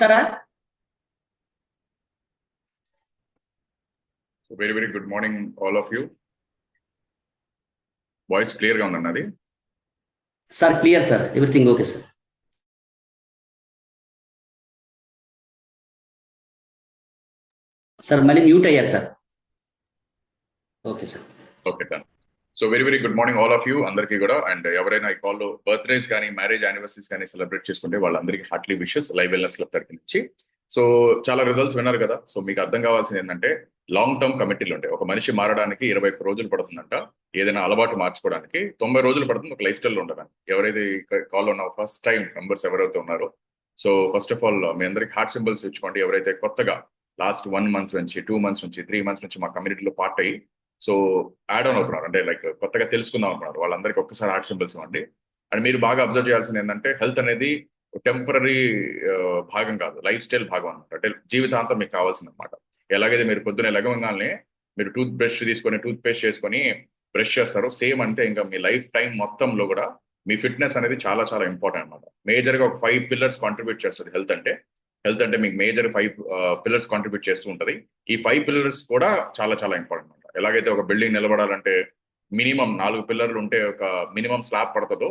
Tara? So very good morning all of you. Voice clear గా ఉందండి అది. Sir, clear, sir. Everything okay, sir. Sir, మళ్ళీ mute అయ్యారు sir. Okay sir. Okay done. So very good morning all of you అందరికీ కూడా. And ఎవరైనా ఈ కాల్లో బర్త్డేస్ కానీ మ్యారేజ్ యానివర్సరీస్ కానీ సెలబ్రేట్ చేసుకుంటే వాళ్ళందరికీ heartly wishes live wellness club తరఫు నుంచి. సో చాలా రిజల్ట్స్ విన్నారు కదా. సో మీకు అర్థం కావాల్సింది ఏంటంటే లాంగ్ టర్మ్ కమిటీలు ఉంటాయి. ఒక మనిషి మారడానికి 21 రోజులు పడుతుందంట. ఏదైనా అలవాటు మార్చుకోవడానికి 90 రోజులు పడుతుంది ఒక లైఫ్ స్టైల్లో ఉండడానికి. ఎవరైతే కాల్లో ఉన్న ఫస్ట్ టైం మెంబర్స్ ఎవరైతే ఉన్నారో, సో ఫస్ట్ ఆఫ్ ఆల్ మీ అందరికి హార్ట్ సింబల్స్ ఇచ్చుకోండి. ఎవరైతే కొత్తగా లాస్ట్ 1 month నుంచి 2 months నుంచి 3 months నుంచి మా కమ్యూనిటీలో పార్ట్ అయ్యి సో యాడ్ ఆన్ అవుతున్నారు, అంటే లైక్ కొత్తగా తెలుసుకుందాం అనుకున్నారు, వాళ్ళందరికీ ఒక్కసారి హార్ట్ సింబల్స్ ఇవ్వండి. అండ్ మీరు బాగా అబ్జర్వ్ చేయాల్సింది ఏంటంటే హెల్త్ అనేది టెంపరీ భాగం కాదు, లైఫ్ స్టైల్ భాగం అనమాట. అంటే జీవితాంతం మీకు కావాల్సింది అనమాట. ఎలాగైతే మీరు పొద్దున్నే లెగవగానే మీరు టూత్ బ్రష్ తీసుకొని టూత్ పేస్ట్ చేసుకొని బ్రష్ చేస్తారో, సేమ్ అంటే ఇంకా మీ లైఫ్ టైం మొత్తంలో కూడా మీ ఫిట్నెస్ అనేది చాలా చాలా ఇంపార్టెంట్ అనమాట. మేజర్గా ఒక 5 pillars కాంట్రిబ్యూట్ చేస్తుంది హెల్త్ అంటే. హెల్త్ అంటే మీకు మేజర్ 5 pillars కాంట్రిబ్యూట్ చేస్తూ ఉంటుంది. ఈ 5 pillars కూడా చాలా చాలా ఇంపార్టెంట్ అనమాట. ఎలాగైతే ఒక బిల్డింగ్ నిలబడాలంటే మినిమం 4 పిల్లర్లు ఉంటే ఒక మినిమం స్లాబ్ పడుతుందో,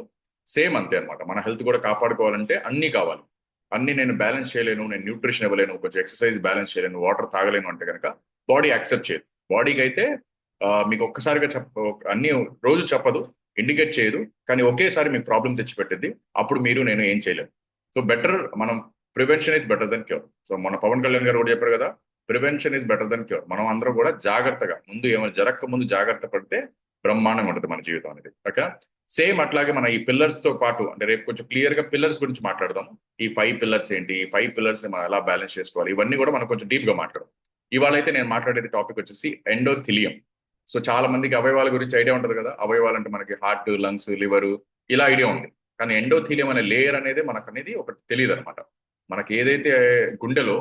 సేమ్ అంతే అనమాట. మన హెల్త్ కూడా కాపాడుకోవాలంటే అన్నీ కావాలి. అన్ని నేను బ్యాలెన్స్ చేయలేను, నేను న్యూట్రిషన్ ఇవ్వలేను, కొంచెం ఎక్సర్సైజ్ బ్యాలెన్స్ చేయలేను, వాటర్ తాగలేను అంటే కనుక బాడీ యాక్సెప్ట్ చేయదు. బాడీకి అయితే మీకు ఒక్కసారిగా అన్ని రోజు చెప్పదు, ఇండికేట్ చేయదు, కానీ ఒకేసారి మీకు ప్రాబ్లం తెచ్చిపెట్టింది. అప్పుడు మీరు నేను ఏం చేయలేము. సో బెటర్ మనం prevention is better than cure. So మన పవన్ కళ్యాణ్ గారు కూడా చెప్పారు కదా, prevention is better than cure. మనం అందరం కూడా జాగ్రత్తగా ముందు ఏమైనా జరగక ముందు జాగ్రత్త పడితే బ్రహ్మాండంగా ఉంటుంది మన జీవితం అనేది. ఓకే, సేమ్ అట్లాగే మన ఈ పిల్లర్స్ తో పాటు అంటే రేపు కొంచెం క్లియర్ గా పిల్లర్స్ గురించి మాట్లాడదాం. ఈ 5 pillars ఏంటి, ఈ 5 pillars ని మనం ఎలా బ్యాలెన్స్ చేసుకోవాలి, ఇవన్నీ కూడా మనం కొంచెం డీప్ గా మాట్లాడదాం. ఇవాళ అయితే నేను మాట్లాడేది టాపిక్ వచ్చేసి ఎండోథిలియం. సో చాలా మందికి అవయవాల గురించి ఐడియా ఉంటుంది కదా. అవయవాలు అంటే మనకి హార్ట్, లంగ్స్, లివర్ ఇలా ఐడియా ఉంది. కానీ ఎండోథీలియం అనే లేయర్ అనేది మనకు అనేది ఒకటి తెలియదు అనమాట. మనకి ఏదైతే గుండెలో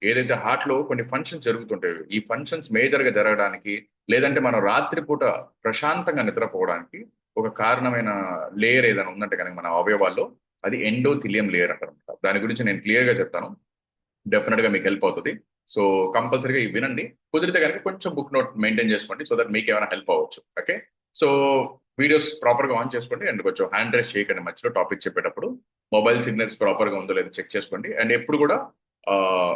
ఏదైతే హార్ట్ లో కొన్ని ఫంక్షన్స్ జరుగుతుంటాయో, ఈ ఫంక్షన్స్ మేజర్ గా జరగడానికి లేదంటే మనం రాత్రిపూట ప్రశాంతంగా నిద్రపోవడానికి ఒక కారణమైన లేయర్ ఏదైనా ఉందంటే కనుక మన అవయవాల్లో, అది ఎండోథిలియం లేయర్ అంటారు. దాని గురించి నేను క్లియర్ గా చెప్తాను, డెఫినెట్ గా మీకు హెల్ప్ అవుతుంది. సో కంపల్సరీగా ఇవి వినండి. కుదిరితే కనుక కొంచెం బుక్ నోట్ మెయింటైన్ చేసుకోండి, సో దట్ మీకు ఏమైనా హెల్ప్ అవ్వచ్చు. ఓకే, సో వీడియోస్ ప్రాపర్ గా ఆన్ చేసుకోండి. అండ్ కొంచెం హ్యాండ్ రైస్ చేయకండి మధ్యలో టాపిక్ చెప్పేటప్పుడు. మొబైల్ సిగ్నల్స్ ప్రాపర్ గా ఉందో లేదో చెక్ చేసుకోండి. అండ్ ఎప్పుడు కూడా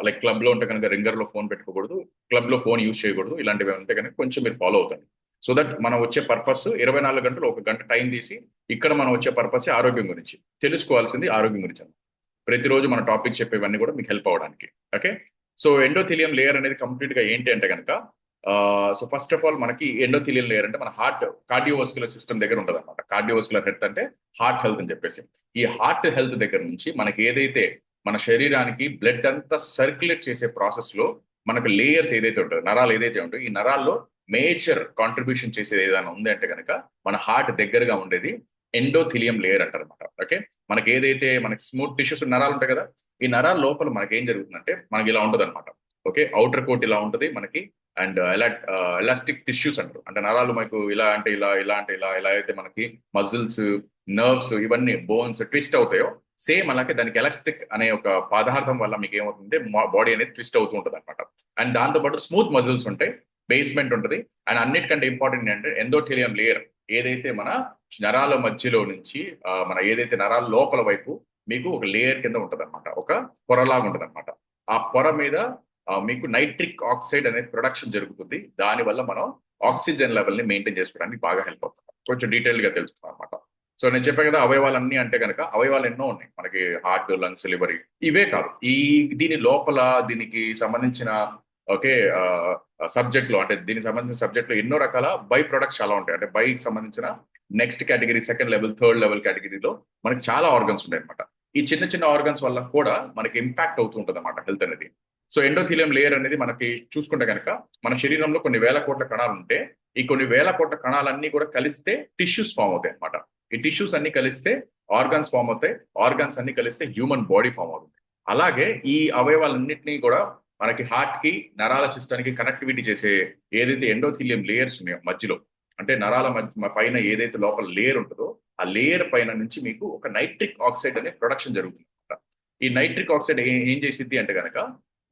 లైక్ క్లబ్ లో ఉంటే కనుక రింగర్ లో ఫోన్ పెట్టుకోకూడదు, క్లబ్ లో ఫోన్ యూజ్ చేయకూడదు. ఇలాంటివి ఉంటే కనుక కొంచెం మీరు ఫాలో అవుతుంది. సో దట్ మనం వచ్చే పర్పస్ 24 గంటలు 1 గంట టైం తీసి ఇక్కడ మనం వచ్చే పర్పస్ ఆరోగ్యం గురించి తెలుసుకోవాల్సింది, ఆరోగ్యం గురించి. ప్రతిరోజు మన టాపిక్ చెప్పేవన్నీ కూడా మీకు హెల్ప్ అవ్వడానికి. ఓకే, సో ఎండోథీలియం లేయర్ అనేది కంప్లీట్ గా ఏంటి అంటే కనుక, సో ఫస్ట్ ఆఫ్ ఆల్ మనకి ఎండోథీలియం లేయర్ అంటే మన హార్ట్ కార్డియోవస్కులర్ సిస్టమ్ దగ్గర ఉంటుంది అనమాట. కార్డియోవస్కులర్ హెల్త్ అంటే హార్ట్ హెల్త్ అని చెప్పేసి. ఈ హార్ట్ హెల్త్ దగ్గర నుంచి మనకి ఏదైతే మన శరీరానికి బ్లడ్ అంతా సర్క్యులేట్ చేసే ప్రాసెస్ లో మనకు లేయర్స్ ఏదైతే ఉంటుందో, నరాలు ఏదైతే ఉంటాయో, ఈ నరాల్లో మేజర్ కాంట్రిబ్యూషన్ చేసేది ఏదైనా ఉంది అంటే కనుక మన హార్ట్ దగ్గరగా ఉండేది ఎండోథీలియం లేయర్ అంటారు అనమాట. ఓకే, మనకి ఏదైతే మనకి స్మూత్ టిష్యూస్ నరాలు ఉంటాయి కదా, ఈ నరాల లోపల మనకి ఏం జరుగుతుందంటే మనకి ఇలా ఉంటుంది అనమాట. ఓకే, అవుటర్ కోట్ ఇలా ఉంటుంది మనకి. అండ్ ఎలాస్టిక్ టిష్యూస్ అంటారు. అంటే నరాలు మనకు ఇలా అంటే ఇలా, ఇలా అంటే ఇలా, ఇలా అయితే మనకి మజిల్స్, నర్వ్స్, ఇవన్నీ బోన్స్ ట్విస్ట్ అవుతాయో, సేమ్ అలాగే దానికి ఎలాస్టిక్ అనే ఒక పదార్థం వల్ల మీకు ఏమవుతుంది, బాడీ అనేది ట్విస్ట్ అవుతూ ఉంటుంది అనమాట. అండ్ దాంతోపాటు స్మూత్ మజిల్స్ ఉంటాయి, బేస్మెంట్ ఉంటుంది. అండ్ అన్నిటికంటే ఇంపార్టెంట్ ఏంటంటే ఎండోథీలియం లేయర్ ఏదైతే మన నరాల మధ్యలో నుంచి మన ఏదైతే నరాల లోపల వైపు మీకు ఒక లేయర్ కింద ఉంటుంది అనమాట, ఒక పొరలాగా ఉంటుంది అనమాట. ఆ పొర మీద మీకు నైట్రిక్ ఆక్సైడ్ అనేది ప్రొడక్షన్ జరుగుతుంది. దానివల్ల మనం ఆక్సిజన్ లెవెల్ ని మెయింటైన్ చేసుకోవడానికి బాగా హెల్ప్ అవుతుంది. కొంచెం డీటెయిల్ గా తెలుసుకున్నాం అనమాట. సో నేను చెప్పాను కదా, అవయవాలన్నీ అంటే కనుక అవయవాలు ఎన్నో ఉన్నాయి మనకి. హార్ట్, లంగ్స్, లివర్ ఇవే కాదు, దీని లోపల దీనికి సంబంధించిన ఓకే సబ్జెక్ట్ లో, అంటే దీనికి సంబంధించిన సబ్జెక్ట్ లో ఎన్నో రకాల బై ప్రొడక్ట్స్ చాలా ఉంటాయి. అంటే బైకి సంబంధించిన next category, second level, third level కేటగిరీలో మనకి చాలా ఆర్గన్స్ ఉంటాయి అనమాట. ఈ చిన్న చిన్న ఆర్గన్స్ వల్ల కూడా మనకి ఇంపాక్ట్ అవుతూ ఉంటుంది అనమాట హెల్త్ అనేది. సో ఎండోథీలియం లేయర్ అనేది మనకి చూసుకుంటే కనుక మన శరీరంలో కొన్ని వేల కోట్ల కణాలు ఉంటే, ఈ కొన్ని వేల కోట్ల కణాలన్నీ కూడా కలిస్తే టిష్యూస్ ఫామ్ అవుతాయి అనమాట. ఈ టిష్యూస్ అన్ని కలిస్తే ఆర్గన్స్ ఫామ్ అవుతాయి, ఆర్గన్స్ అన్ని కలిస్తే హ్యూమన్ బాడీ ఫామ్ అవుతుంది. అలాగే ఈ అవయవాలన్నింటినీ కూడా మనకి హార్ట్ కి, నరాల సిస్టానికి కనెక్టివిటీ చేసే ఏదైతే ఎండోథీలియం లేయర్స్ ఉన్నాయో మధ్యలో, అంటే నరాల పైన ఏదైతే లోపల లేయర్ ఉంటుందో, ఆ లేయర్ పైన నుంచి మీకు ఒక నైట్రిక్ ఆక్సైడ్ అనే ప్రొడక్షన్ జరుగుతుంది. ఈ నైట్రిక్ ఆక్సైడ్ ఏం చేసిద్ది అంటే కనుక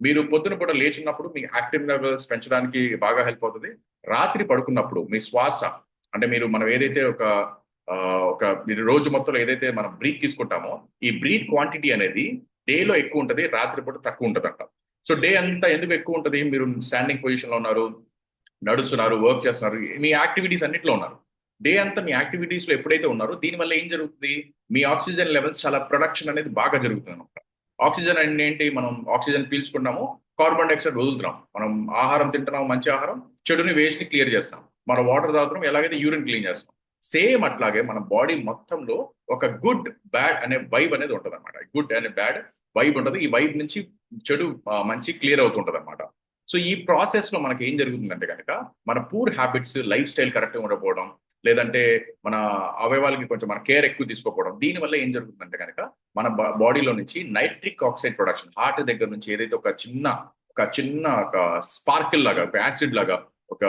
మీరు పొద్దున పూట లేచున్నప్పుడు మీ యాక్టివ్ లెవెల్స్ పెంచడానికి బాగా హెల్ప్ అవుతుంది. రాత్రి పడుకున్నప్పుడు మీ శ్వాస అంటే మనం ఏదైతే ఆ, మీరు రోజు మొత్తంలో ఏదైతే మనం బ్రీత్ తీసుకుంటామో ఈ బ్రీత్ క్వాంటిటీ అనేది డేలో ఎక్కువ ఉంటుంది, రాత్రిపూట తక్కువ ఉంటుంది అంట. సో డే అంతా ఎందుకు ఎక్కువ ఉంటుంది? మీరు స్టాండింగ్ పొజిషన్ లో ఉన్నారు, నడుస్తున్నారు, వర్క్ చేస్తున్నారు, మీ యాక్టివిటీస్ అన్నిట్లో ఉన్నారు. డే అంతా మీ యాక్టివిటీస్ లో ఎప్పుడైతే ఉన్నారో దీనివల్ల ఏం జరుగుతుంది? మీ ఆక్సిజన్ లెవెల్స్ చాలా ప్రొడక్షన్ అనేది బాగా జరుగుతుంది అనమాట. ఆక్సిజన్ అంటే ఏంటి? మనం ఆక్సిజన్ పీల్చుకుంటాము, కార్బన్ డైఆక్సైడ్ వదులుతున్నాం. మనం ఆహారం తింటున్నాం, మంచి ఆహారం, చెడుని వేస్ట్ ని క్లియర్ చేస్తాం. మనం వాటర్ తాగుతున్నాం, ఎలాగైతే యూరిన్ క్లీన్ చేస్తాం. సేమ్ అట్లాగే మన బాడీ మొత్తంలో ఒక గుడ్ బ్యాడ్ అనే వైబ్ అనేది ఉంటుంది అనమాట. గుడ్ అనే బ్యాడ్ వైబ్ ఉంటుంది. ఈ వైబ్ నుంచి చెడు మంచి క్లియర్ అవుతుంటది అనమాట. సో ఈ ప్రాసెస్ లో మనకి ఏం జరుగుతుందంటే కనుక మన పూర్ హ్యాబిట్స్, లైఫ్ స్టైల్ కరెక్ట్గా ఉండకపోవడం, లేదంటే మన అవయవాలకి కొంచెం మన కేర్ ఎక్కువ తీసుకోకపోవడం, దీనివల్ల ఏం జరుగుతుందంటే కనుక మన బాడీలో నుంచి నైట్రిక్ ఆక్సైడ్ ప్రొడక్షన్, హార్ట్ దగ్గర నుంచి ఏదైతే ఒక స్పార్కిల్ లాగా, ఒక యాసిడ్ లాగా, ఒక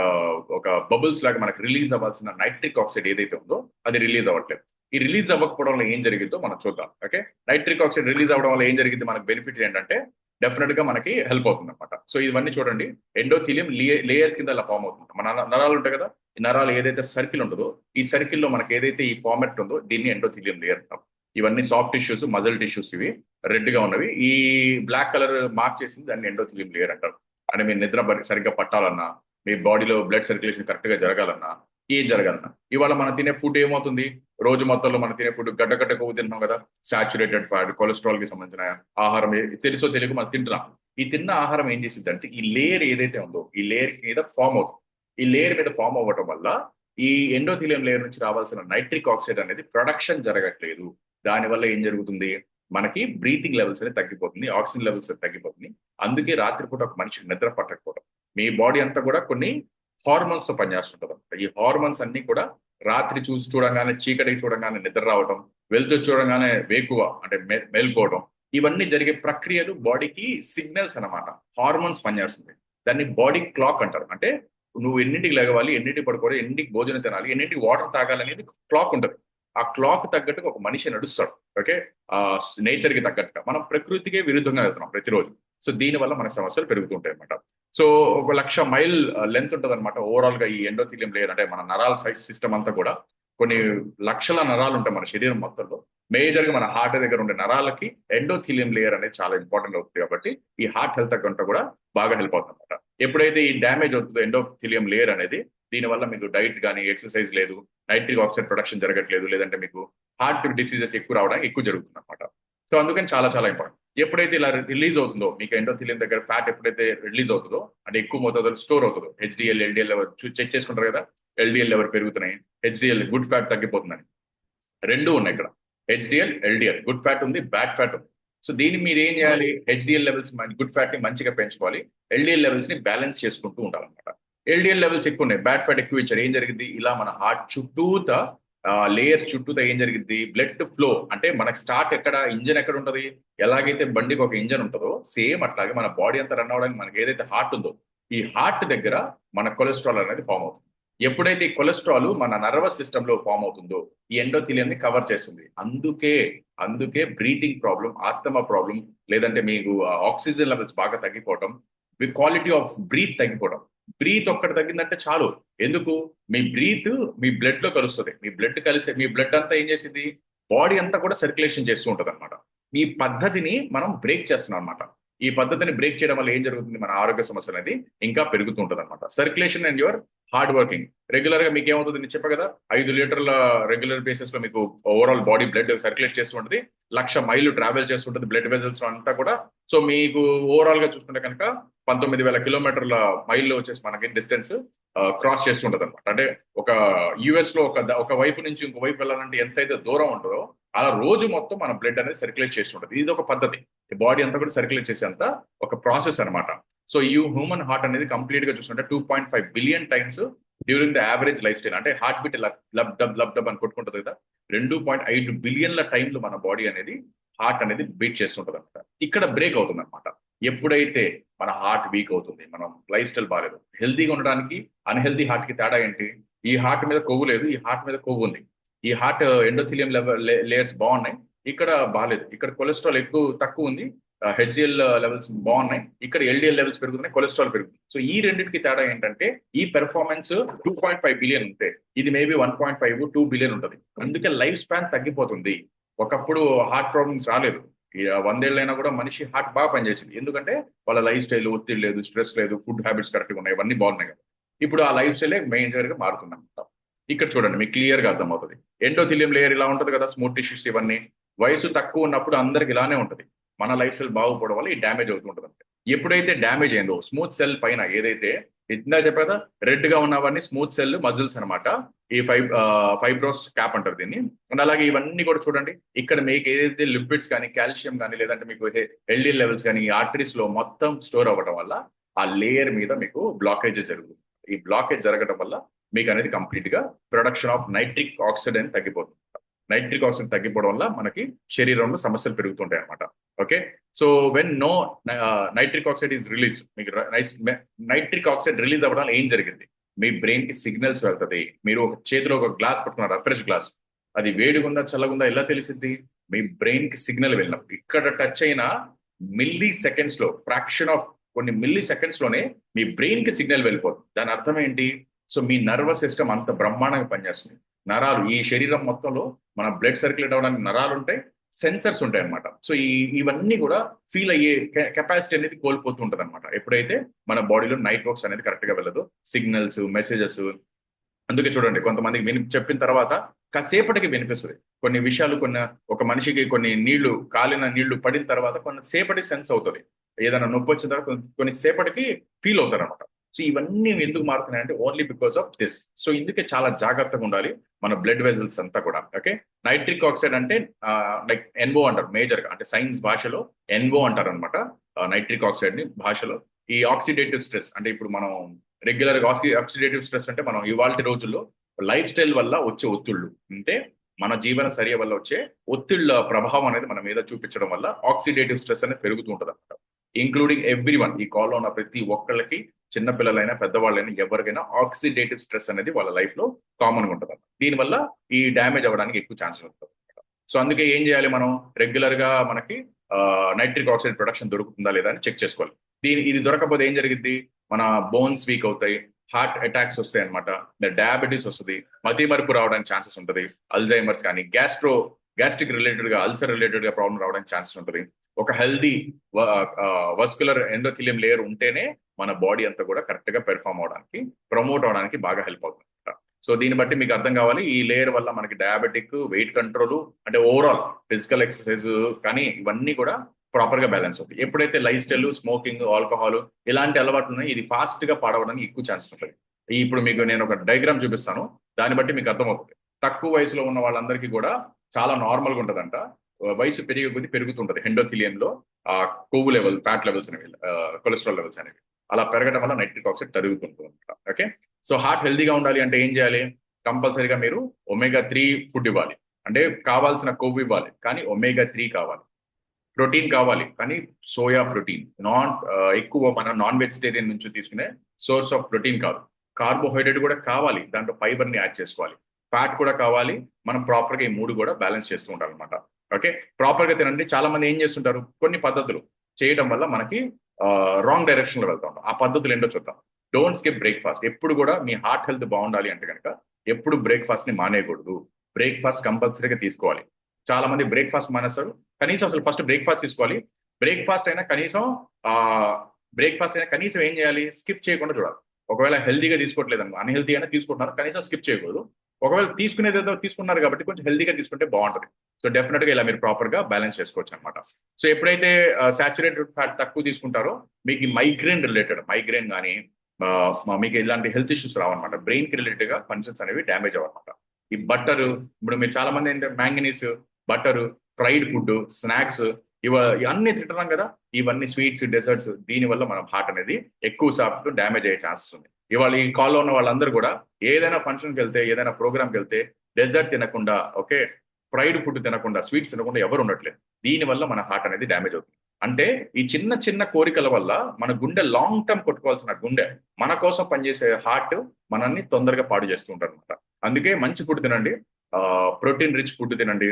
ఒక బబుల్స్ లాగా మనకు రిలీజ్ అవ్వాల్సిన నైట్రిక్ ఆక్సైడ్ ఏదైతే ఉందో అది రిలీజ్ అవ్వట్లేదు. ఈ రిలీజ్ అవ్వకపోవడం వల్ల ఏం జరిగిందో మనం చూద్దాం. ఓకే, నైట్రిక్ ఆక్సైడ్ రిలీజ్ అవ్వడం వల్ల ఏం జరిగింది? మనకు బెనిఫిట్ ఏంటంటే డెఫినెట్ గా మనకి హెల్ప్ అవుతుంది అనమాట. సో ఇవన్నీ చూడండి, ఎండోథీలియం లేయర్స్ కింద అలా ఫామ్ అవుతుంది. మన నరాలు ఉంటాయి కదా, ఈ నరాలు ఏదైతే సర్కిల్ ఉంటుందో ఈ సర్కిల్ లో మనకి ఏదైతే ఈ ఫార్మెట్ ఉందో దీన్ని ఎండోథీలియం లేయర్ అంటాం. ఇవన్నీ సాఫ్ట్ టిష్యూస్, మజిల్ టిష్యూస్, ఇవి రెడ్ గా ఉన్నవి. ఈ బ్లాక్ కలర్ మార్క్ చేసింది దాన్ని ఎండోథీలియం లేయర్ అంటారు. అంటే మీరు నిద్ర సరిగ్గా పట్టాలన్నా, మీ బాడీలో బ్లడ్ సర్క్యులేషన్ కరెక్ట్ గా జరగాలన్నా, ఏం జరగాలన్నా, ఇవాళ మనం తినే ఫుడ్ ఏమవుతుంది? రోజు మొత్తంలో మనం తినే ఫుడ్ గడ్డ కొవ్వు తింటున్నాం కదా, సాచురేటెడ్ ఫ్యాట్, కొలెస్ట్రాల్ కి సంబంధించిన ఆహారం తెలుసో తెలియక మనం తింటున్నాం. ఈ తిన్న ఆహారం ఏం చేసింది అంటే ఈ లేయర్ ఏదైతే ఉందో ఈ లేయర్ మీద ఫామ్ అవుతుంది. ఈ లేయర్ మీద ఫామ్ అవ్వటం వల్ల ఈ ఎండోథీలియం లేయర్ నుంచి రావాల్సిన నైట్రిక్ ఆక్సైడ్ అనేది ప్రొడక్షన్ జరగట్లేదు. దానివల్ల ఏం జరుగుతుంది? మనకి బ్రీతింగ్ లెవెల్స్ అనేది తగ్గిపోతుంది, ఆక్సిజన్ లెవెల్స్ అనేది తగ్గిపోతుంది. అందుకే రాత్రిపూట ఒక మనిషికి నిద్ర పట్టకపోవడం, మీ బాడీ అంతా కూడా కొన్ని హార్మోన్స్ తో పనిచేస్తుంటది అనమాట. ఈ హార్మోన్స్ అన్ని కూడా రాత్రి చూడంగానే, చీకటికి చూడంగానే నిద్ర రావడం, వెలుతురు చూడంగానే వేకువ అంటే మేల్కోవడం, ఇవన్నీ జరిగే ప్రక్రియలు బాడీకి సిగ్నల్స్ అన్నమాట. హార్మోన్స్ పనిచేస్తుంది. దాన్ని బాడీ క్లాక్ అంటారు. అంటే నువ్వు ఎన్నింటికి లేవాలి, ఎన్నింటికి పడుకోవాలి, ఎన్నింటికి భోజనం తినాలి, ఎన్నింటికి వాటర్ తాగాలి అనేది క్లాక్ ఉంటుంది. ఆ క్లాక్ తగ్గట్టుగా ఒక మనిషి నడుస్తాడు. ఓకే, ఆ నేచర్ కి తగ్గట్టుగా. మనం ప్రకృతికే విరుద్ధంగా వెళ్తున్నాం ప్రతిరోజు. సో దీనివల్ల మన సమస్యలు పెరుగుతుంటాయి అనమాట. సో 1,00,000 మైల్ లెంత్ ఉంటుంది అనమాట ఓవరాల్ గా ఈ ఎండోథీలియం లేయర్. అంటే మన నరాల సైజ్ సిస్టమ్ అంతా కూడా కొన్ని లక్షల నరాలు ఉంటాయి మన శరీరం మొత్తంలో. మేజర్ గా మన హార్ట్ దగ్గర ఉండే నరాలకి ఎండోథీలియం లేయర్ అనేది చాలా ఇంపార్టెంట్ అవుతుంది. కాబట్టి ఈ హార్ట్ హెల్త్ కంటే కూడా బాగా హెల్ప్ అవుతుంది అనమాట. ఎప్పుడైతే ఈ డ్యామేజ్ అవుతుందో ఎండోథీలియం లేయర్ అనేది, దీనివల్ల మీకు డైట్ కానీ, ఎక్సర్సైజ్ లేదు, నైట్రిక్ ఆక్సైడ్ ప్రొడక్షన్ జరగట్లేదు, లేదంటే మీకు హార్ట్ డిసీజెస్ ఎక్కువ రావడానికి ఎక్కువ జరుగుతుంది అనమాట. సో అందుకని చాలా చాలా ఇంపార్టెంట్. ఎప్పుడైతే ఇలా రిలీజ్ అవుతుందో మీకు ఎండోథీలియం దగ్గర ఫ్యాట్ ఎప్పుడైతే రిలీజ్ అవుతుందో, అంటే ఎక్కువ మోతాదులో స్టోర్ అవుతుందో, హెచ్డిఎల్, ఎల్డిఎల్ లెవెల్ చెక్ చేసుకుంటారు కదా, ఎల్డిఎల్ లెవెల్ పెరుగుతున్నాయి, హెచ్డిఎల్ గుడ్ ఫ్యాట్ తగ్గిపోతుందని. రెండు ఉన్నాయి ఇక్కడ, హెచ్డిఎల్, ఎల్డిఎల్. గుడ్ ఫ్యాట్ ఉంది, బ్యాడ్ ఫ్యాట్ ఉంది. సో దీన్ని మీరు ఏం చేయాలి? హెచ్డిఎల్ లెవెల్స్, గుడ్ ఫ్యాట్ ని మంచిగా పెంచుకోవాలి, ఎల్డిఎల్ లెవెల్స్ ని బ్యాలెన్స్ చేసుకుంటూ ఉండాలన్నమాట. ఎల్డిఎల్ లెవెల్స్ ఎక్కువ ఉన్నాయి, బ్యాడ్ ఫ్యాట్ ఎక్కువ ఇచ్చారు, ఏం జరిగింది? ఇలా మన హార్ట్ చుట్టూత లేయర్స్ చుట్టూతో ఏం జరిగింది? Blood flow. అంటే మనకు స్టార్ట్ ఎక్కడ, ఇంజన్ ఎక్కడ ఉంటది? ఎలాగైతే బండికి ఒక ఇంజన్ ఉంటుందో సేమ్ అట్లాగే మన బాడీ అంతా రన్ అవడానికి మనకి ఏదైతే హార్ట్ ఉందో ఈ హార్ట్ దగ్గర మన కొలెస్ట్రాల్ అనేది ఫామ్ అవుతుంది. ఎప్పుడైతే ఈ కొలెస్ట్రాల్ మన నర్వస్ సిస్టమ్ లో ఫామ్ అవుతుందో ఈ ఎండోథీలియం ని కవర్ చేస్తుంది. అందుకే బ్రీతింగ్ ప్రాబ్లం, ఆస్తమా ప్రాబ్లం, లేదంటే మీకు ఆక్సిజన్ లెవెల్స్ బాగా తగ్గిపోవడం, క్వాలిటీ ఆఫ్ బ్రీత్ తగ్గిపోవడం. బ్రీత్ ఒక్కటి తగ్గిందంటే చాలు. ఎందుకు? మీ బ్రీత్ మీ బ్లడ్ లో కలుస్తుంది. మీ బ్లడ్ కలిసి మీ బ్లడ్ అంతా ఏం చేసింది? బాడీ అంతా కూడా సర్క్యులేషన్ చేస్తూ ఉంటది అనమాట. ఈ పద్ధతిని మనం బ్రేక్ చేస్తున్నాం అనమాట. ఈ పద్ధతిని బ్రేక్ చేయడం వల్ల ఏం జరుగుతుంది? మన ఆరోగ్య సమస్య అనేది ఇంకా పెరుగుతూ ఉంటది అనమాట. Circulation and your hard working. Regular గా మీకు ఏమవుతుంది? నేను చెప్పా కదా, 5 లీటర్ల రెగ్యులర్ బేసిస్ లో మీకు ఓవరాల్ బాడీ బ్లడ్ సర్క్యులేట్ చేస్తూ ఉంటుంది, 1,00,000 మైళ్ళు ట్రావెల్ చేస్తుంటుంది బ్లడ్ వెజల్స్ అంతా కూడా. సో మీకు ఓవరాల్ గా చూసుకుంటే కనుక 19,000 కిలోమీటర్ల మైళ్ళు వచ్చేసి మనకి డిస్టెన్స్ క్రాస్ చేస్తుంటది అనమాట. అంటే ఒక యుఎస్ లో ఒక వైపు నుంచి ఇంకో వైపు వెళ్ళాలంటే ఎంతైతే దూరం ఉంటుందో అలా రోజు మొత్తం మన బ్లడ్ అనేది సర్క్యులేట్ చేస్తుంటది. ఇది ఒక పద్ధతి, బాడీ అంతా కూడా సర్క్యులేట్ చేసేంత ఒక ప్రాసెస్ అనమాట. సో ఈ హ్యూమన్ హార్ట్ అనేది కంప్లీట్ గా చూస్తుంటే 2.5 billion times during the average life style. అంటే హార్ట్ బీట్ లబ్ డబ్ అని కొట్టుకుంటుంది కదా, 2.5 బిలియన్ల టైంలు మన బాడీ అనేది హార్ట్ అనేది బీట్ చేస్తుంటది అనమాట. ఇక్కడ బ్రేక్ అవుతుంది అనమాట. ఎప్పుడైతే మన హార్ట్ వీక్ అవుతుంది, మనం లైఫ్ స్టైల్ బాగాలేదు. హెల్తీగా ఉండడానికి అన్హెల్తీ హార్ట్ కి తేడా ఏంటి? ఈ హార్ట్ మీద కొవ్వు లేదు, ఈ హార్ట్ మీద కొవ్వు ఉంది. ఈ హార్ట్ ఎండోథీలియం లేయర్స్ బాగున్నాయి, ఇక్కడ బాగాలేదు, ఇక్కడ కొలెస్ట్రాల్ తక్కువ ఉంది, హెచ్డిఎల్ లెవెల్స్ బాగున్నాయి, ఇక్కడ ఎల్డిఎల్ లెవెల్స్ పెరుగుతున్నాయి, కొలెస్ట్రాల్ పెరుగుతుంది. సో ఈ రెండింటికి తేడా ఏంటంటే ఈ పెర్ఫార్మెన్స్ 2.5 బిలియన్ ఉంటే ఇది మేబీ 1.5-2 బిలియన్ ఉంటుంది. అందుకే లైఫ్ స్పాన్ తగ్గిపోతుంది. ఒకప్పుడు హార్ట్ ప్రాబ్లమ్స్ రాలేదు, 100 ఏళ్ళైనా కూడా మనిషి హార్ట్ బాగా పనిచేసింది. ఎందుకంటే వాళ్ళ లైఫ్ స్టైల్, ఒత్తిడి లేదు, స్ట్రెస్ లేదు, ఫుడ్ హ్యాబిట్స్ కరెక్ట్గా ఉన్నాయి, ఇవన్నీ బాగున్నాయి కదా. ఇప్పుడు ఆ లైఫ్ స్టైలే మేజర్ గా మారుతుంది. ఇక్కడ చూడండి, మీకు క్లియర్ గా అర్థమవుతుంది. ఎండోథీలియం లేయర్ ఇలా ఉంటుంది కదా, స్మూత్ టిష్యూస్ ఇవన్నీ. వయసు తక్కువ ఉన్నప్పుడు అందరికి ఇలానే ఉంటుంది. మన లైఫ్ స్టైల్ బాగుపోవడం వల్ల ఈ డ్యామేజ్ అవుతుంటుంది అంతే. ఎప్పుడైతే డ్యామేజ్ అయిందో స్మూత్ సెల్ పైన ఏదైతే ఇందా చెప్పేదా రెడ్ గా ఉన్నవన్నీ స్మూత్ సెల్ మజిల్స్ అనమాట. ఈ ఫైబ్రోస్ క్యాప్ అంటారు దీన్ని. అండ్ అలాగే ఇవన్నీ కూడా చూడండి, ఇక్కడ మీకు ఏదైతే లిపిడ్స్ కానీ, కాల్షియం కానీ, లేదంటే మీకు ఎల్డిఎల్ లెవెల్స్ కానీ ఈ ఆర్టరీస్ లో మొత్తం స్టోర్ అవ్వడం వల్ల ఆ లేయర్ మీద మీకు బ్లాకేజ్ జరుగుతుంది. ఈ బ్లాకేజ్ జరగడం వల్ల మీకు అనేది కంప్లీట్ గా ప్రొడక్షన్ ఆఫ్ నైట్రిక్ ఆక్సైడ్ అని తగ్గిపోతుంది. నైట్రిక్ ఆక్సైడ్ తగ్గిపోవడం వల్ల మనకి శరీరంలో సమస్యలు పెరుగుతుంటాయి అనమాట. Okay, so when no nitric oxide is release, మీకు నైట్రిక్ ఆక్సైడ్ రిలీజ్ అవ్వడం వల్ల ఏం జరిగింది, మీ బ్రెయిన్ కి సిగ్నల్స్ వెళ్తుంది. మీరు ఒక చేతిలో ఒక గ్లాస్ పట్టుకున్నారు, ఫ్రెష్ గ్లాస్, అది వేడిగుందా చల్లగుందా ఎలా తెలిసింది, మీ బ్రెయిన్ కి సిగ్నల్ వెళ్ళినప్పుడు ఇక్కడ టచ్ అయిన మిల్లీ సెకండ్స్ లో, ఫ్రాక్షన్ ఆఫ్ కొన్ని మిల్లీ సెకండ్స్ లోనే మీ బ్రెయిన్ కి సిగ్నల్ వెళ్ళిపోతుంది. దాని అర్థం ఏంటి, సో మీ నర్వస్ సిస్టమ్ అంత బ్రహ్మాండంగా పనిచేస్తుంది. నరాలు, ఈ శరీరం మొత్తంలో మన బ్లడ్ సర్క్యులేట్ అవ్వడానికి నరాలు ఉంటాయి, సెన్సర్స్ ఉంటాయి అనమాట. సో ఇవన్నీ కూడా ఫీల్ అయ్యే కెపాసిటీ అనేది కోల్పోతూ ఉంటుంది అనమాట ఎప్పుడైతే మన బాడీలో నైట్వర్క్స్ అనేది కరెక్ట్ గా వెళ్ళదు, సిగ్నల్స్, మెసేజెస్. అందుకే చూడండి, కొంతమందికి చెప్పిన తర్వాత కాసేపటికి వినిపిస్తుంది కొన్ని విషయాలు. ఒక మనిషికి కొన్ని నీళ్లు, కాలిన నీళ్లు పడిన తర్వాత కొంతసేపటి సెన్స్ అవుతుంది. ఏదైనా నొప్పి వచ్చిన తర్వాత కొన్ని సేపటికి ఫీల్ అవుతారు అనమాట. సో ఇవన్నీ ఎందుకు మారుతున్నాయి అంటే only because of this. So ఇందుకే చాలా జాగ్రత్తగా ఉండాలి మన బ్లడ్ వెజల్స్ అంతా కూడా. ఓకే, నైట్రిక్ ఆక్సైడ్ అంటే లైక్ ఎన్ఓ అంటారు మేజర్ గా, అంటే సైన్స్ భాషలో ఎన్ఓ అంటారు అనమాట నైట్రిక్ ఆక్సైడ్ ని భాషలో. ఈ ఆక్సిడేటివ్ స్ట్రెస్ అంటే ఇప్పుడు మనం రెగ్యులర్ గా ఆక్సిడేటివ్ స్ట్రెస్ అంటే మనం ఇవాళ రోజుల్లో లైఫ్ స్టైల్ వల్ల వచ్చే ఒత్తిళ్లు, అంటే మన జీవనచర్య వల్ల వచ్చే ఒత్తిళ్ల ప్రభావం అనేది మన మీద చూపించడం వల్ల ఆక్సిడేటివ్ స్ట్రెస్ అనేది పెరుగుతూ ఉంటుంది అనమాట. ఇంక్లూడింగ్ ఎవ్రీ వన్, ఈ కాల్లో ఉన్న ప్రతి ఒక్కళ్ళకి, చిన్నపిల్లలైనా పెద్దవాళ్ళైనా ఎవరికైనా ఆక్సిడేటివ్ స్ట్రెస్ అనేది వాళ్ళ లైఫ్ లో కామన్ గా ఉంటుంది. దీనివల్ల ఈ డ్యామేజ్ అవ్వడానికి ఎక్కువ ఛాన్సెస్ ఉంటుంది. సో అందుకే ఏం చేయాలి, మనం రెగ్యులర్ గా మనకి నైట్రిక్ ఆక్సైడ్ ప్రొడక్షన్ దొరుకుతుందా లేదా అని చెక్ చేసుకోవాలి. ఇది దొరకకపోతే ఏం జరిగింది, మన బోన్స్ వీక్ అవుతాయి, హార్ట్ అటాక్స్ వస్తాయి అనమాట, డయాబెటీస్ వస్తుంది, మతిమరుపు రావడానికి ఛాన్సెస్ ఉంటుంది, అల్జైమర్స్ కానీ గ్యాస్ట్రిక్ రిలేటెడ్ గా, అల్సర్ రిలేటెడ్ గా ప్రాబ్లం రావడానికి ఛాన్సెస్ ఉంటుంది. ఒక హెల్దీ వస్కులర్ ఎండోథీలియం లేయర్ ఉంటేనే మన బాడీ అంతా కూడా కరెక్ట్ గా పెర్ఫామ్ అవడానికి, ప్రమోట్ అవడానికి బాగా హెల్ప్ అవుతుంది. సో దీన్ని బట్టి మీకు అర్థం కావాలి, ఈ లేయర్ వల్ల మనకి డయాబెటిక్, వెయిట్ కంట్రోల్, అంటే ఓవరాల్ ఫిజికల్ ఎక్సర్సైజ్ కానీ ఇవన్నీ కూడా ప్రాపర్ గా బ్యాలెన్స్ అవుతాయి. ఎప్పుడైతే లైఫ్ స్టైల్, స్మోకింగ్, ఆల్కహాల్ ఇలాంటి అలవాట్లు ఉన్నాయి, ఇది ఫాస్ట్ గా పాడవడానికి ఎక్కువ ఛాన్సెస్ ఉంటుంది. ఇప్పుడు మీకు నేను ఒక డయాగ్రామ్ చూపిస్తాను, దాన్ని బట్టి మీకు అర్థమవుతుంది. తక్కువ వయసులో ఉన్న వాళ్ళందరికీ కూడా చాలా నార్మల్ గా ఉంటుందంట, వయసు పెరిగే కొద్దీ పెరుగుతుంటది ఎండోథీలియం లో కొవ్వు లెవెల్, ఫ్యాట్ లెవెల్స్ అనేవి, కొలెస్ట్రాల్ లెవెల్స్ అనేవి అలా పెరగడం వల్ల నైట్రిక్ ఆక్సైడ్ తరుగుతుంటుంది. ఓకే, సో హార్ట్ హెల్దీగా ఉండాలి అంటే ఏం చేయాలి, కంపల్సరీగా మీరు ఒమేగా 3 ఫుడ్ ఇవ్వాలి, అంటే కావాల్సిన కొవ్వు ఇవ్వాలి కానీ ఒమేగా 3 కావాలి. ప్రోటీన్ కావాలి కానీ సోయా ప్రోటీన్, ఎక్కువ మన నాన్ వెజిటేరియన్ నుంచి తీసుకునే సోర్స్ ఆఫ్ ప్రోటీన్ కాదు. కార్బోహైడ్రేట్ కూడా కావాలి, దాంట్లో ఫైబర్ ని యాడ్ చేసుకోవాలి, ఫ్యాట్ కూడా కావాలి. మనం ప్రాపర్ గా ఈ 3 కూడా బ్యాలెన్స్ చేస్తూ ఉండాలన్నమాట. ఓకే, ప్రాపర్ గా తినండి. చాలా మంది ఏం చేస్తుంటారు, కొన్ని పద్ధతులు చేయడం వల్ల మనకి రాంగ్ డైరెక్షన్ లో వెళ్తా ఉంటాం. ఆ పద్ధతులు ఏంటో చూద్దాం. Don't skip breakfast. ఎప్పుడు కూడా మీ హార్ట్ హెల్త్ బాగుండాలి అంటే కనుక ఎప్పుడు బ్రేక్ఫాస్ట్ ని మానేయకూడదు. బ్రేక్ఫాస్ట్ కంపల్సరీగా తీసుకోవాలి. చాలా మంది బ్రేక్ఫాస్ట్ మానేస్తారు, కనీసం అసలు ఫస్ట్ బ్రేక్ఫాస్ట్ తీసుకోవాలి. బ్రేక్ఫాస్ట్ అయినా కనీసం ఏం చేయాలి, స్కిప్ చేయకుండా చూడాలి. ఒకవేళ హెల్దీగా తీసుకోవట్లేదు అనుకో, అన్హెల్దీ అయినా తీసుకుంటున్నారు, కనీసం స్కిప్ చేయకూడదు. ఒకవేళ తీసుకునేది ఏదో తీసుకున్నారు కాబట్టి కొంచెం హెల్దీగా తీసుకుంటే బాగుంటుంది. సో డెఫినెట్ గా ఇలా మీరు ప్రాపర్ గా బ్యాలెన్స్ చేసుకోవచ్చు అనమాట. సో ఎప్పుడైతే సాచురేటెడ్ ఫ్యాట్ తక్కువ తీసుకుంటారో మీకు మైగ్రేన్ కానీ మీకు ఇలాంటి హెల్త్ ఇష్యూస్ రావన్నమాట. బ్రెయిన్ కి రిలేటెడ్ గా ఫంక్షన్స్ అనేవి డ్యామేజ్ అవ్వన్నమాట. ఈ బట్టర్, ఇప్పుడు మీరు చాలా మంది ఏంటంటే manganese, butter, fried food, snacks ఇవన్నీ తింటున్నాం కదా, ఇవన్నీ స్వీట్స్, డెజర్ట్స్, దీనివల్ల మన హార్ట్ అనేది ఎక్కువ శాతం డ్యామేజ్ అయ్యే ఛాన్సెస్ ఉంది. ఇవాళ ఈ కాల్లో ఉన్న వాళ్ళందరూ కూడా ఏదైనా ఫంక్షన్కి వెళ్తే, ఏదైనా ప్రోగ్రామ్కి వెళ్తే డెజర్ట్ తినకుండా, ఓకే, ఫ్రైడ్ ఫుడ్ తినకుండా, స్వీట్స్ తినకుండా ఎవరు ఉండట్లేదు. దీనివల్ల మన హార్ట్ అనేది డ్యామేజ్ అవుతుంది. అంటే ఈ చిన్న చిన్న కోరికల వల్ల మన గుండె, లాంగ్ టర్మ్ కొట్టుకోవాల్సిన గుండె, మన కోసం పనిచేసే హార్ట్ మనల్ని తొందరగా పాడు చేస్తూ ఉంటారు అనమాట. అందుకే మంచి ఫుడ్ తినండి, ప్రోటీన్ రిచ్ ఫుడ్ తినండి,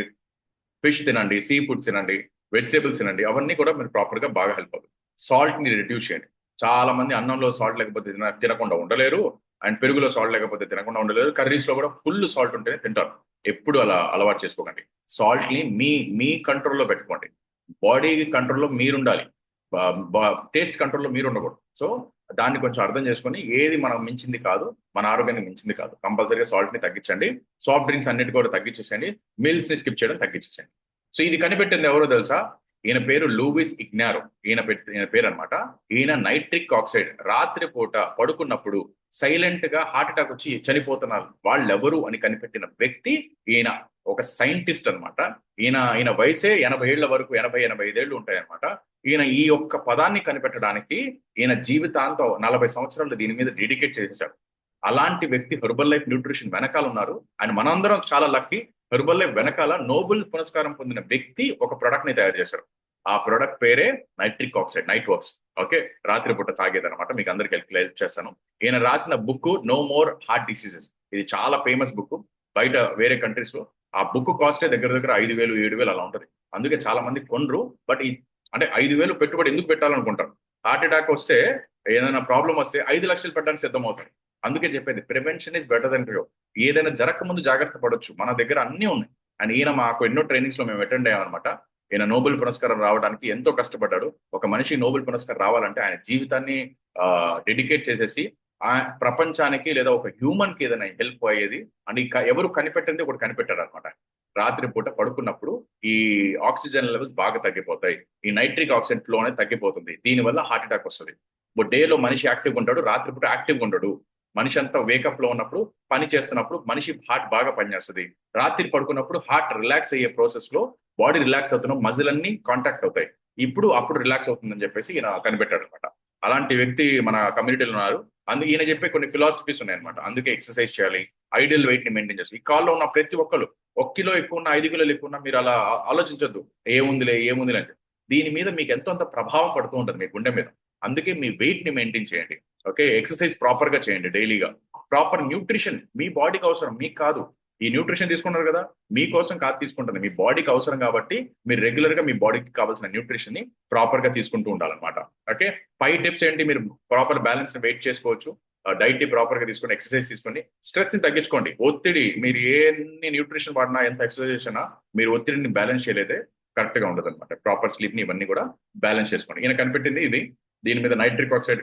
ఫిష్ తినండి, సీ ఫుడ్ తినండి, వెజిటేబుల్స్ తినండి, అవన్నీ కూడా మీరు ప్రాపర్ గా బాగా హెల్ప్ అవుతుంది. సాల్ట్ ని రిడ్యూస్ చేయండి. చాలా మంది అన్నంలో సాల్ట్ లేకపోతే తినకుండా ఉండలేరు, అండ్ పెరుగులో సాల్ట్ లేకపోతే తినకుండా ఉండలేరు, కర్రీస్ లో కూడా ఫుల్ సాల్ట్ ఉంటేనే తింటారు. ఎప్పుడు అలా అలవాటు చేసుకోకండి. సాల్ట్ ని మీ మీ కంట్రోల్లో పెట్టుకోండి. బాడీ కంట్రోల్లో మీరుండాలి, టేస్ట్ కంట్రోల్లో మీరు ఉండకూడదు. సో దాన్ని కొంచెం అర్థం చేసుకొని ఏది మనం మించింది కాదు, మన ఆరోగ్యానికి మించింది కాదు. కంపల్సరీగా సాల్ట్ ని తగ్గించండి. సాఫ్ట్ డ్రింక్స్ అన్నిటి కూడా తగ్గించేసండి. మీల్స్ ని స్కిప్ చేయడం తగ్గించేసండి. సో ఇది కనిపెట్టింది ఎవరో తెలుసా? ఈయన పేరు లూయిస్ ఇగ్నారో. ఈయన పేరు అనమాట. ఈయన నైట్రిక్ ఆక్సైడ్ రాత్రి పూట పడుకున్నప్పుడు సైలెంట్ గా హార్ట్ అటాక్ వచ్చి చనిపోతున్నారు వాళ్ళెవరు అని కనిపెట్టిన వ్యక్తి ఈయన. ఒక సైంటిస్ట్ అనమాట. ఈయన వయసే 80 ఏళ్ల వరకు, 85 ఏళ్ళు ఉంటాయి అనమాట. ఈయన ఈ యొక్క పదాన్ని కనిపెట్టడానికి ఈయన జీవితాంతం 40 సంవత్సరాలు దీని మీద డెడికేట్ చేశాడు. అలాంటి వ్యక్తి హెర్బల్ లైఫ్ న్యూట్రిషన్ వెనకాల ఉన్నారు. అండ్ మనందరం చాలా లక్కీ, హెర్బల్ లైఫ్ వెనకాల నోబెల్ పురస్కారం పొందిన వ్యక్తి ఒక ప్రొడక్ట్ ని తయారు చేశారు. ఆ ప్రొడక్ట్ పేరే nitric oxide, night works. Okay, రాత్రిపూట తాగేదనమాట. మీకు అందరికి హెల్ప్ చేస్తాను. ఈయన రాసిన book no more heart diseases. ఇది చాలా ఫేమస్ బుక్ బయట వేరే కంట్రీస్ లో. ఆ బుక్ కాస్టే దగ్గర దగ్గర 5,000 7,000 అలా ఉంటుంది. అందుకే చాలా మంది కొనరు. బట్ అంటే 5,000 పెట్టుబడి ఎందుకు పెట్టాలనుకుంటారు? హార్ట్ అటాక్ వస్తే, ఏదైనా ప్రాబ్లం వస్తే 5 లక్షలు పెట్టడానికి సిద్ధమవుతారు. అందుకే చెప్పేది prevention is better than cure. ఏదైనా జరగకముందు జాగ్రత్త పడొచ్చు. మన దగ్గర అన్ని ఉన్నాయి. అండ్ ఈయన మాకు ఎన్నో ట్రైనింగ్స్ లో మేము అటెండ్ అయ్యామన్నమాట. ఈయన నోబెల్ పురస్కారం రావడానికి ఎంతో కష్టపడ్డాడు. ఒక మనిషి నోబెల్ పురస్కారం రావాలంటే ఆయన జీవితాన్ని డెడికేట్ చేసేసి ఆ ప్రపంచానికి లేదా ఒక హ్యూమన్ కి ఏదైనా హెల్ప్ అయ్యేది. అండ్ ఎవరు కనిపెట్టింది ఒకటి కనిపెట్టారు అనమాట. రాత్రిపూట పడుకున్నప్పుడు ఈ ఆక్సిజన్ లెవెల్స్ బాగా తగ్గిపోతాయి. ఈ నైట్రిక్ ఆక్సైడ్ ఫ్లో అనేది తగ్గిపోతుంది. దీనివల్ల హార్ట్ అటాక్ వస్తుంది. డేలో మనిషి యాక్టివ్గా ఉంటాడు, రాత్రిపూట యాక్టివ్గా ఉండడు. మనిషి అంతా వేకప్ లో ఉన్నప్పుడు, పని చేస్తున్నప్పుడు మనిషి హార్ట్ బాగా పనిచేస్తుంది. రాత్రి పడుకున్నప్పుడు హార్ట్ రిలాక్స్ అయ్యే ప్రాసెస్ లో బాడీ రిలాక్స్ అవుతున్నాం, మజిల్ అన్ని కాంటాక్ట్ అవుతాయి. అప్పుడు రిలాక్స్ అవుతుందని చెప్పేసి ఈయన కనిపెట్టాడు అనమాట. అలాంటి వ్యక్తి మన కమ్యూనిటీలో ఉన్నారు. అందుకే ఈయన చెప్పే కొన్ని ఫిలాసఫీస్ ఉన్నాయన్నమాట. అందుకే ఎక్సర్సైజ్ చేయాలి, ఐడియల్ వెయిట్ ని మెయింటైన్ చేయాలి. ఈ కాల్లో ఉన్న ప్రతి ఒక్కరు 1 కిలో ఎక్కువ ఉన్నా, 5 కిలోలు ఎక్కువ ఉన్నా మీరు అలా ఆలోచించొద్దు, ఏముందిలే అంటే. దీని మీద మీకు ఎంతో అంత ప్రభావం పడుతూ ఉంటుంది మీ గుండె మీద. అందుకే మీ వెయిట్ ని మెయింటైన్ చేయండి. ఓకే, ఎక్సర్సైజ్ ప్రాపర్ గా చేయండి డైలీగా. ప్రాపర్ న్యూట్రిషన్ మీ బాడీకి అవసరం, మీకు కాదు. ఈ న్యూట్రిషన్ తీసుకున్నారు కదా, మీకోసం కాదు తీసుకుంటుంది, మీ బాడీకి అవసరం. కాబట్టి మీరు రెగ్యులర్ గా మీ బాడీకి కావాల్సిన న్యూట్రిషన్ ని ప్రాపర్ గా తీసుకుంటూ ఉండాలన్నమాట. ఓకే, 5 టిప్స్ ఏంటి? మీరు ప్రాపర్ బ్యాలెన్స్ ని వెయిట్ చేసుకోవచ్చు. డైట్ ని ప్రాపర్ గా తీసుకొని, ఎక్సర్సైజ్ తీసుకోండి, స్ట్రెస్ ని తగ్గించుకోండి. ఒత్తిడి, మీరు ఎన్ని న్యూట్రిషన్ వాడినా, ఎంత ఎక్సర్సైజ్ చేసినా మీరు ఒత్తిడిని బ్యాలెన్స్ చేయలేదే కరెక్ట్ గా ఉండదు అనమాట. ప్రాపర్ స్లీప్ ని ఇవన్నీ కూడా బ్యాలెన్స్ చేసుకోండి. ఈయన కనిపెట్టింది ఇది. దీని మీద నైట్రిక్ ఆక్సైడ్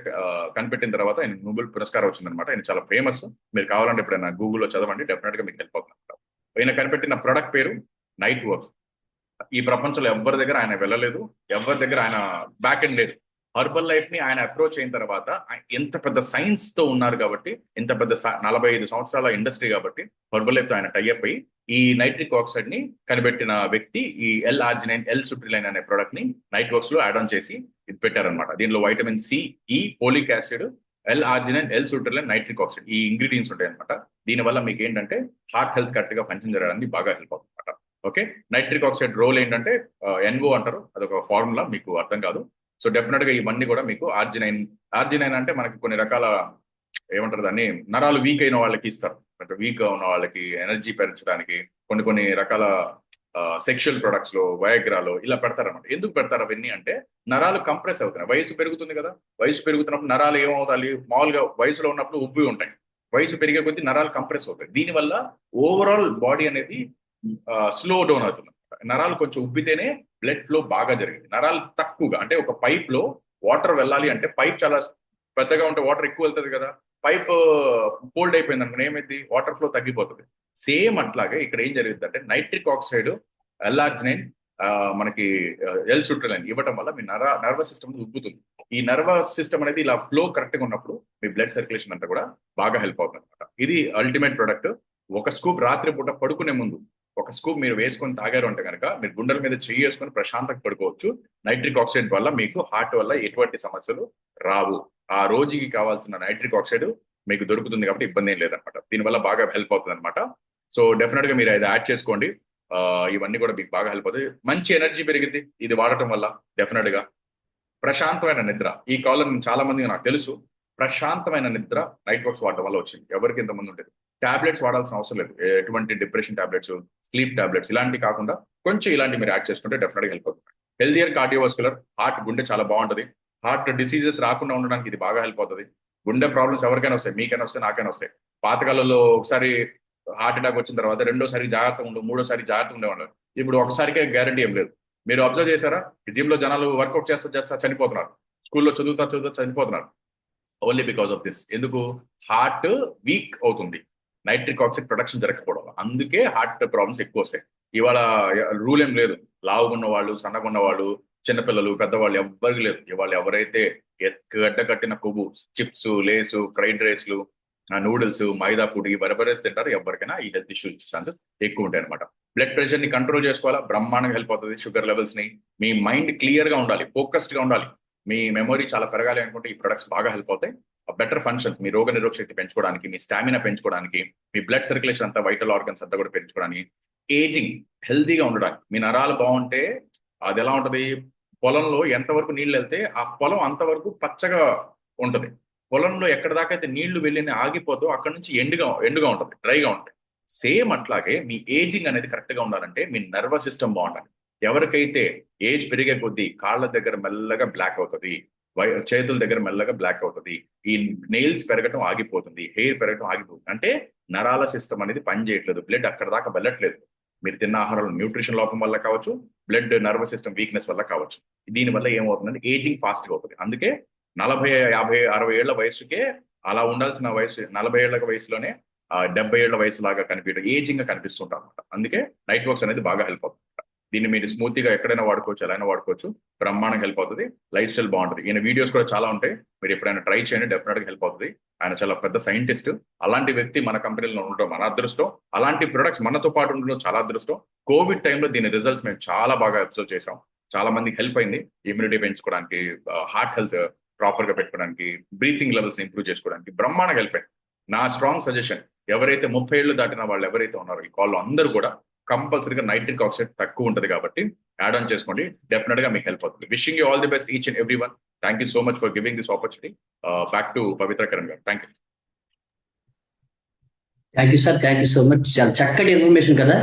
కనిపెట్టిన తర్వాత ఆయన నోబెల్ పురస్కారం వచ్చిందనమాట. ఆయన చాలా ఫేమస్. మీరు కావాలంటే ఎప్పుడైనా గూగుల్లో చదవండి, డెఫినెట్ గా మీకు హెల్ప్ అవుతుంది. ఆయన కనిపెట్టిన ప్రొడక్ట్ పేరు నైట్ వర్క్స్. ఈ ప్రపంచంలో ఎవరి దగ్గర ఆయన వెళ్ళలేదు, ఎవరి దగ్గర ఆయన బ్యాక్ ఎండ్ లేదు. హర్బల్ లైఫ్ ని ఆయన అప్రోచ్ అయిన తర్వాత ఎంత పెద్ద సైన్స్ తో ఉన్నారు కాబట్టి, ఎంత పెద్ద 45 సంవత్సరాల ఇండస్ట్రీ కాబట్టి హర్బల్ లైఫ్ తో ఆయన టైఅప్ అయ్యి ఈ నైట్రిక్ ఆక్సైడ్ ని కనిపెట్టిన వ్యక్తి ఈ L-ఆర్జినైన్, L-సుట్రిలైన్ అనే ప్రొడక్ట్ ని నైట్ వర్క్స్ లో యాడ్ ఆన్ చేసి ఇది పెట్టారనమాట. దీనిలో వైటమిన్ సి, ఈ, ఫోలిక్ యాసిడ్, L-ఆర్జినైన్, L-సుట్రిలైన్, నైట్రిక్ ఆక్సైడ్ ఈ ఇంగ్రీడియంట్స్ ఉంటాయి అనమాట. దీనివల్ల మీకు ఏంటంటే హార్ట్ హెల్త్ కరెక్ట్ గా పనిచేయడం జరగడానికి బాగా హెల్ప్ అవుతుంది అనమాట. ఓకే, నైట్రిక్ ఆక్సైడ్ రోల్ ఏంటంటే ఎన్ఓ అంటారు, అదొక ఫార్ములా, మీకు అర్థం కాదు. సో డెఫినెట్ గా ఇవన్నీ కూడా మీకు ఆర్జినైన్ అంటే మనకి కొన్ని రకాల ఏమంటారు దాన్ని, నరాలు వీక్ అయిన వాళ్ళకి ఇస్తారు. అంటే వీక్ ఉన్న వాళ్ళకి ఎనర్జీ పెంచడానికి కొన్ని రకాల సెక్షువల్ ప్రొడక్ట్స్ లో, వయాగ్రాలో ఇలా పెడతారన్నమాట. ఎందుకు పెడతారు అవన్నీ అంటే, నరాలు కంప్రెస్ అవుతున్నాయి, వయసు పెరుగుతుంది కదా. వయసు పెరుగుతున్నప్పుడు నరాలు ఏమవుతాయి, మామూలుగా వయసులో ఉన్నప్పుడు ఉబ్బి ఉంటాయి, వయసు పెరిగే కొద్దీ నరాలు కంప్రెస్ అవుతాయి. దీనివల్ల ఓవరాల్ బాడీ అనేది స్లో డౌన్ అవుతుంది. నరాలు కొంచెం ఉబ్బితేనే బ్లడ్ ఫ్లో బాగా జరిగింది. నరాలు తక్కువగా, అంటే ఒక పైప్ లో వాటర్ వెళ్ళాలి అంటే, పైప్ చాలా పెద్దగా ఉంటే వాటర్ ఎక్కువ వెళ్తుంది కదా. పైప్ కోల్డ్ అయిపోయింది అనుకుని ఏమైంది, వాటర్ ఫ్లో తగ్గిపోతుంది. సేమ్ అట్లాగే ఇక్కడ ఏం జరుగుతుంది అంటే, నైట్రిక్ ఆక్సైడ్, L-ఆర్జినైన్, మనకి L-సుట్రిలైన్ ఇవ్వటం వల్ల మీ నర్వస్ సిస్టమ్ ఉబ్బుతుంది. ఈ నర్వస్ సిస్టమ్ అనేది ఇలా ఫ్లో కరెక్ట్ గా ఉన్నప్పుడు మీ బ్లడ్ సర్క్యులేషన్ అంతా కూడా బాగా హెల్ప్ అవుతుంది అనమాట. ఇది అల్టిమేట్ ప్రొడక్ట్. ఒక స్కూప్ రాత్రి పూట పడుకునే ముందు ఒక స్కూప్ మీరు వేసుకొని తాగారు అంటే కనుక, మీరు గుండెల మీద చెయ్యి వేసుకొని ప్రశాంతంగా పడుకోవచ్చు. నైట్రిక్ ఆక్సైడ్ వల్ల మీకు హార్ట్ వల్ల ఎటువంటి సమస్యలు రావు. ఆ రోజుకి కావాల్సిన నైట్రిక్ ఆక్సైడ్ మీకు దొరుకుతుంది కాబట్టి ఇబ్బంది ఏం లేదనమాట. దీనివల్ల బాగా హెల్ప్ అవుతుంది అనమాట. సో డెఫినెట్ గా మీరు అది యాడ్ చేసుకోండి. ఇవన్నీ కూడా మీకు బాగా హెల్ప్ అవుతుంది. మంచి ఎనర్జీ పెరిగింది ఇది వాడటం వల్ల. డెఫినెట్ గా ప్రశాంతమైన నిద్ర, ఈ కాలం చాలా మంది నాకు తెలుసు, ప్రశాంతమైన నిద్ర నైట్ వర్క్స్ వాడటం వల్ల వచ్చింది. ఎవరికి ఇంతమంది ఉంటుంది. టాబ్లెట్స్ వాడాల్సిన అవసరం లేదు. ఎటువంటి డిప్రెషన్ టాబ్లెట్స్, స్లీప్ టాబ్లెట్స్ ఇలాంటివి కాకుండా కొంచెం ఇలాంటి మీరు యాడ్ చేసుకుంటే డెఫినెట్గా హెల్ప్ అవుతుంది. హెల్దియర్ కార్డియోవాస్కులర్, హార్ట్ గుండె చాలా బాగుంటుంది. హార్ట్ డిసీజెస్ రాకుండా ఉండడానికి ఇది బాగా హెల్ప్ అవుతుంది. గుండె ప్రాబ్లమ్స్ ఎవరికైనా వస్తాయి, మీకైనా వస్తాయి, నాకైనా వస్తాయి. పాతకాలంలో ఒకసారి హార్ట్ అటాక్ వచ్చిన తర్వాత రెండోసారి జాగ్రత్తగా ఉండు, మూడోసారి జాగ్రత్తగా ఉండేవాళ్ళు. ఇప్పుడు ఒకసారికే గ్యారంటీ ఏం లేదు. మీరు అబ్జర్వ్ చేశారా, జిమ్ లో జనాలు వర్కౌట్ చేస్తా చనిపోతున్నారు, స్కూల్లో చదువుతా చనిపోతున్నారు. Only because of this. ఎందుకు? హార్ట్ వీక్ అవుతుంది, నైట్రిక్ ఆక్సైడ్ ప్రొడక్షన్ జరగకపోవడం. అందుకే హార్ట్ ప్రాబ్లమ్స్ ఎక్కువ వస్తాయి. ఇవాళ రూల్ ఏం లేదు, లావుగున్న వాళ్ళు, సన్నగున్న వాళ్ళు, చిన్నపిల్లలు, పెద్దవాళ్ళు ఎవ్వరికి లేదు. ఇవాళ ఎవరైతే గడ్డ కట్టిన కొవ్వు, చిప్స్, లేసు, ఫ్రైడ్ రైస్లు, నూడిల్స్, మైదా ఫుడ్ ఈ బరబరే తింటారు, ఎవరికైనా ఈ హెల్త్ ఇష్యూస్ ఛాన్సెస్ ఎక్కువ ఉంటాయి అనమాట. బ్లడ్ ప్రెషర్ ని కంట్రోల్ చేసుకోవాలా, బ్రహ్మాండంగా హెల్ప్ అవుతుంది. షుగర్ లెవెల్స్ ని, మీ మైండ్ క్లియర్ గా ఉండాలి, ఫోకస్డ్ గా ఉండాలి, మీ మెమొరీ చాలా పెరగాలి అనుకుంటే ఈ ప్రొడక్ట్స్ బాగా హెల్ప్ అవుతాయి. బెటర్ ఫంక్షన్స్, మీ రోగ నిరోధక శక్తి పెంచుకోవడానికి, మీ స్టామినా పెంచుకోవడానికి, మీ బ్లడ్ సర్క్యులేషన్ అంతా, వైటల్ ఆర్గన్స్ అంతా కూడా పెంచుకోవడానికి, ఏజింగ్ హెల్తీగా ఉండడానికి. మీ నరాలు బాగుంటే అది ఎలా ఉంటది, పొలంలో ఎంతవరకు నీళ్ళు వెళ్తే ఆ పొలం అంతవరకు పచ్చగా ఉంటది. పొలంలో ఎక్కడ దాకా అయితే నీళ్లు వెళ్ళి ఆగిపోతూ అక్కడ నుంచి ఎండుగా ఉంటుంది, డ్రైగా ఉంటుంది. సేమ్ అట్లాగే మీ ఏజింగ్ అనేది కరెక్ట్ గా ఉండాలంటే మీ నర్వస్ సిస్టమ్ బాగుండాలి. ఎవరికైతే ఏజ్ పెరిగే కొద్దీ కాళ్ళ దగ్గర మెల్లగా బ్లాక్ అవుతుంది, చేతుల దగ్గర మెల్లగా బ్లాక్ అవుతుంది, ఈ నెయిల్స్ పెరగటం ఆగిపోతుంది, హెయిర్ పెరగటం ఆగిపోతుంది, అంటే నరాల సిస్టమ్ అనేది పని చేయట్లేదు, బ్లడ్ అక్కడ దాకా వెళ్ళట్లేదు. మీరు తిన్న ఆహారంలో న్యూట్రిషన్ లోపం వల్ల కావచ్చు, బ్లడ్ నర్వస్ సిస్టమ్ వీక్నెస్ వల్ల కావచ్చు. దీనివల్ల ఏమవుతుందంటే ఏజింగ్ ఫాస్ట్ గా అవుతుంది. అందుకే 40, 50, 60 ఏళ్ల వయసుకే అలా ఉండాల్సిన వయసు 40 ఏళ్ల వయసులోనే 70 ఏళ్ల వయసు లాగా కనిపించడం, ఏజింగ్ గా కనిపిస్తుంటాం అనమాట. అందుకే నైట్ వర్క్స్ అనేది బాగా హెల్ప్ అవుతుంది. దీన్ని మీరు స్మూత్గా ఎక్కడైనా వాడుకోవచ్చు, ఎలా అయినా వాడుకోవచ్చు, బ్రహ్మాండంగా హెల్ప్ అవుతుంది. లైఫ్ స్టైల్ బాగుంటుంది. ఈయన వీడియోస్ కూడా చాలా ఉంటాయి, మీరు ఎప్పుడైనా ట్రై చేయండి, డెఫినెట్ గా హెల్ప్ అవుతుంది. ఆయన చాలా పెద్ద సైంటిస్ట్. అలాంటి వ్యక్తి మన కంపెనీలో ఉండడం మన అదృష్టం. అలాంటి ప్రొడక్ట్స్ మనతో పాటు ఉండడం చాలా అదృష్టం. కోవిడ్ టైంలో దీని రిజల్ట్స్ మేము చాలా బాగా అబ్జర్వ్ చేసాం. చాలా మందికి హెల్ప్ అయింది, ఇమ్యూనిటీ పెంచుకోవడానికి, హార్ట్ హెల్త్ ప్రాపర్ గా పెట్టుకోవడానికి, బ్రీతింగ్ లెవెల్స్ ఇంప్రూవ్ చేసుకోవడానికి బ్రహ్మాండంగా హెల్ప్ అయింది. నా స్ట్రాంగ్ సజెషన్, ఎవరైతే 30 ఏళ్ళు దాటిన వాళ్ళు ఎవరైతే ఉన్నారో ఈ కాల్లో అందరూ కూడా కంపల్సరీగా నైట్రిక్ ఆక్సైడ్ తక్కువ ఉంటుంది కాబట్టి యాడ్ ఆన్ చేసుకోండి, డెఫినెట్ గా మీకు హెల్ప్ అవుతుంది. Wishing you all the best each and every one. Thank you so much for giving this opportunity. Back to Pavitra Karan గారు. Thank you. Thank you sir, thank you so much. చాలా చక్కటి information కదా.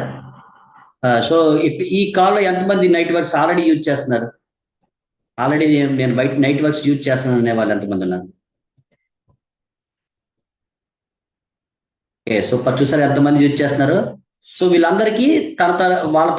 So ఈ కాల్లో ఎంతమంది night works already use చేస్తున్నారు? Already నేను బయట నైట్ వర్క్స్ యూజ్ చేస్తున్నాను అనే వాళ్ళు ఎంతమంది ఉన్నారు? Okay, super. చూసారు ఎంతమంది యూజ్ చేస్తున్నారు. సో వీళ్ళందరికీ వాళ్ళ